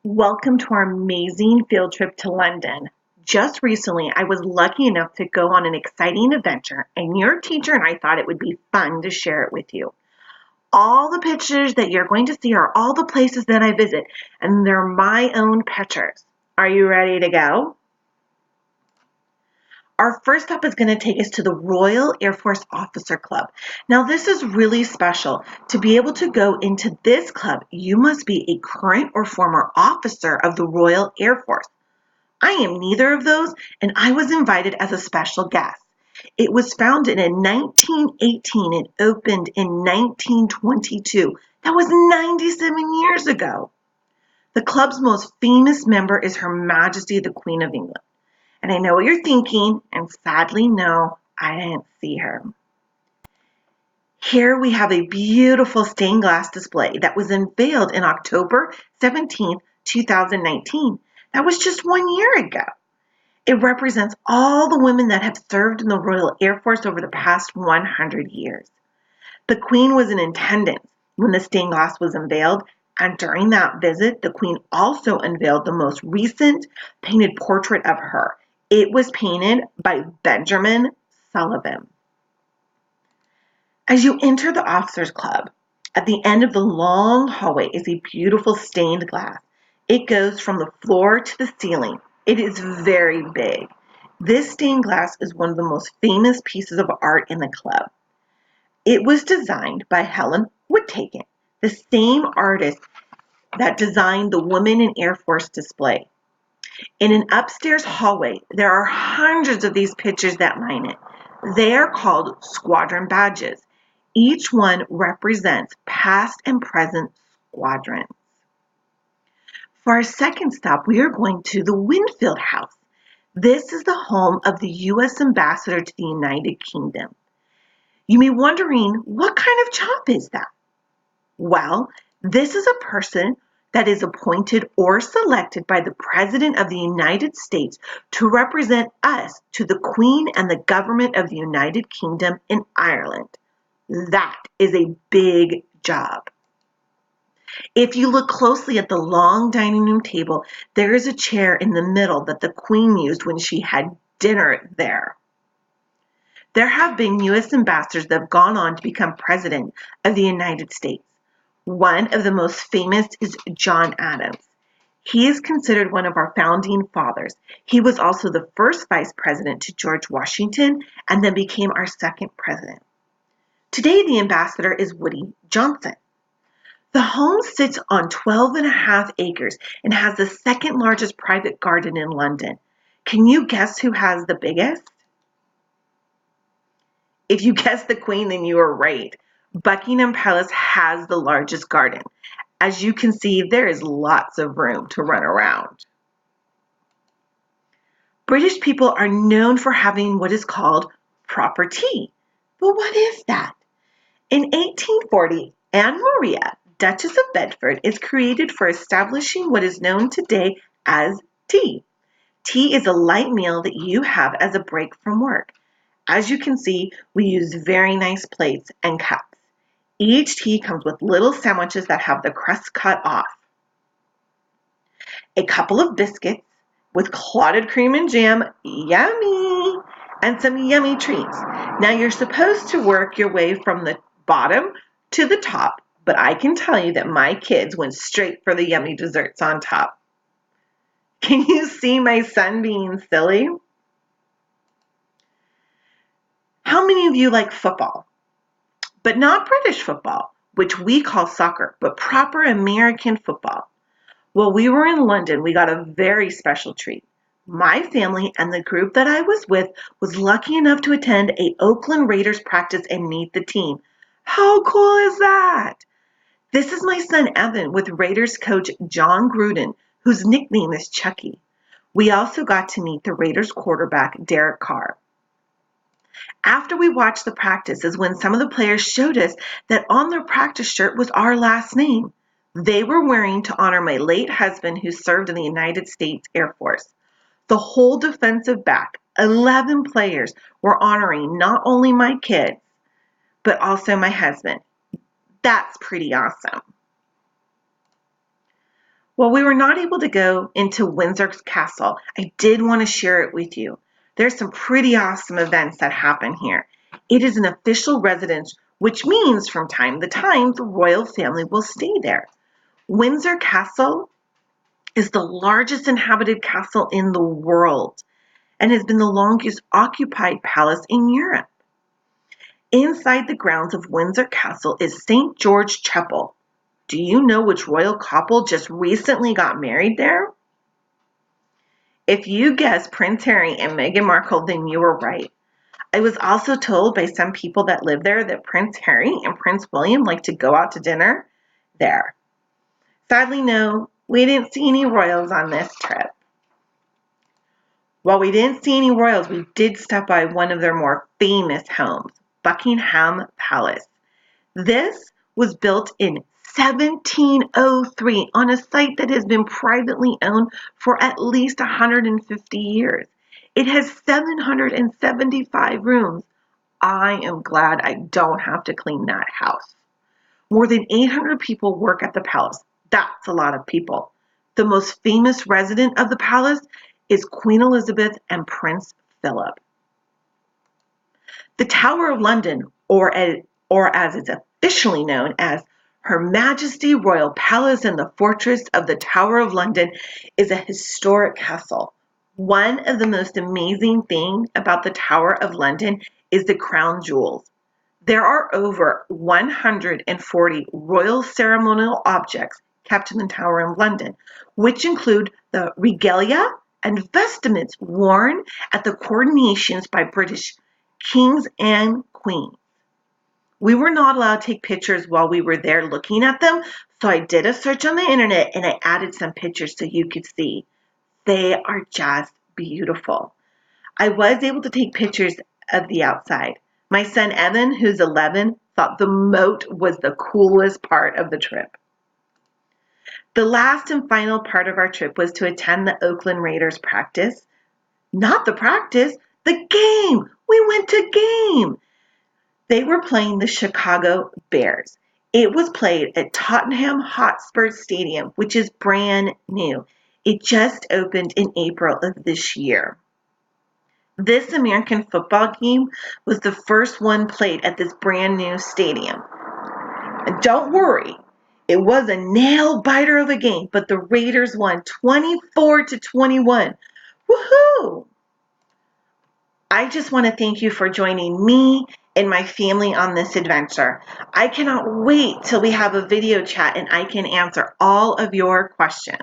Welcome to our amazing field trip to London. Just recently, I was lucky enough to go on an exciting adventure, and your teacher and I thought it would be fun to share it with you. All the pictures that you're going to see are all the places that I visit, and they're my own pictures. Are you ready to go? Our first stop is going to take us to the Royal Air Force Officer Club. Now, this is really special. To be able to go into this club, you must be a current or former officer of the Royal Air Force. I am neither of those, and I was invited as a special guest. It was founded in 1918 and opened in 1922. That was 97 years ago. The club's most famous member is Her Majesty the Queen of England. And I know what you're thinking, and sadly, no, I didn't see her. Here we have a beautiful stained glass display that was unveiled in October 17, 2019. That was just 1 year ago. It represents all the women that have served in the Royal Air Force over the past 100 years. The Queen was in attendance when the stained glass was unveiled, and during that visit, the Queen also unveiled the most recent painted portrait of her. It was painted by Benjamin Sullivan. As you enter the Officers Club, at the end of the long hallway is a beautiful stained glass. It goes from the floor to the ceiling. It is very big. This stained glass is one of the most famous pieces of art in the club. It was designed by Helen Whittaken, the same artist that designed the Women in Air Force display. In an upstairs hallway, there are hundreds of these pictures that line it. They are called squadron badges. Each one represents past and present squadrons. For our second stop, we are going to the Winfield House. This is the home of the U.S. Ambassador to the United Kingdom. You may be wondering, what kind of job is that? Well, this is a person that is appointed or selected by the President of the United States to represent us to the Queen and the government of the United Kingdom in Ireland. That is a big job. If you look closely at the long dining room table, there is a chair in the middle that the Queen used when she had dinner there. There have been U.S. ambassadors that have gone on to become President of the United States. One of the most famous is John Adams. He is considered one of our founding fathers. He was also the first vice president to George Washington and then became our second president. Today, the ambassador is Woody Johnson. The home sits on 12.5 acres and has the second largest private garden in London. Can you guess who has the biggest? If you guessed the Queen, then you are right. Buckingham Palace has the largest garden. As you can see, there is lots of room to run around. British people are known for having what is called proper tea. But what is that? In 1840, Anne Maria, Duchess of Bedford, is created for establishing what is known today as tea. Tea is a light meal that you have as a break from work. As you can see, we use very nice plates and cups. Each tea comes with little sandwiches that have the crust cut off. A couple of biscuits with clotted cream and jam, yummy, and some yummy treats. Now you're supposed to work your way from the bottom to the top, but I can tell you that my kids went straight for the yummy desserts on top. Can you see my son being silly? How many of you like football? But not British football, which we call soccer, but proper American football. While we were in London, we got a very special treat. My family and the group that I was with was lucky enough to attend a Oakland Raiders practice and meet the team. How cool is that? This is my son Evan with Raiders coach John Gruden, whose nickname is Chucky. We also got to meet the Raiders quarterback Derek Carr. After we watched the practice is when some of the players showed us that on their practice shirt was our last name. They were wearing to honor my late husband who served in the United States Air Force. The whole defensive back, 11 players, were honoring not only my kids, but also my husband. That's pretty awesome. While we were not able to go into Windsor's castle, I did want to share it with you. There's some pretty awesome events that happen here. It is an official residence, which means from time to time the royal family will stay there. Windsor Castle is the largest inhabited castle in the world and has been the longest occupied palace in Europe. Inside the grounds of Windsor Castle is St. George Chapel. Do you know which royal couple just recently got married there? If you guessed Prince Harry and Meghan Markle, then you were right. I was also told by some people that live there that Prince Harry and Prince William like to go out to dinner there. Sadly, no, we didn't see any royals on this trip. While we didn't see any royals, we did stop by one of their more famous homes, Buckingham Palace. This was built in 1703 on a site that has been privately owned for at least 150 years. It has 775 rooms. I am glad I don't have to clean that house. More than 800 people work at the palace. That's a lot of people. The most famous resident of the palace is Queen Elizabeth and Prince Philip. The Tower of London, or as it's officially known as Her Majesty Royal Palace and the Fortress of the Tower of London, is a historic castle. One of the most amazing things about the Tower of London is the crown jewels. There are over 140 royal ceremonial objects kept in the Tower of London, which include the regalia and vestments worn at the coronations by British kings and queens. We were not allowed to take pictures while we were there looking at them, so I did a search on the internet and I added some pictures so you could see. They are just beautiful. I was able to take pictures of the outside. My son Evan, who's 11, thought the moat was the coolest part of the trip. The last and final part of our trip was to attend the Oakland Raiders practice. Not the practice, the game. We went to game. They were playing the Chicago Bears. It was played at Tottenham Hotspur Stadium, which is brand new. It just opened in April of this year. This American football game was the first one played at this brand new stadium. And don't worry, it was a nail biter of a game, but the Raiders won 24-21. Woohoo! I just want to thank you for joining me and my family on this adventure. I cannot wait till we have a video chat and I can answer all of your questions.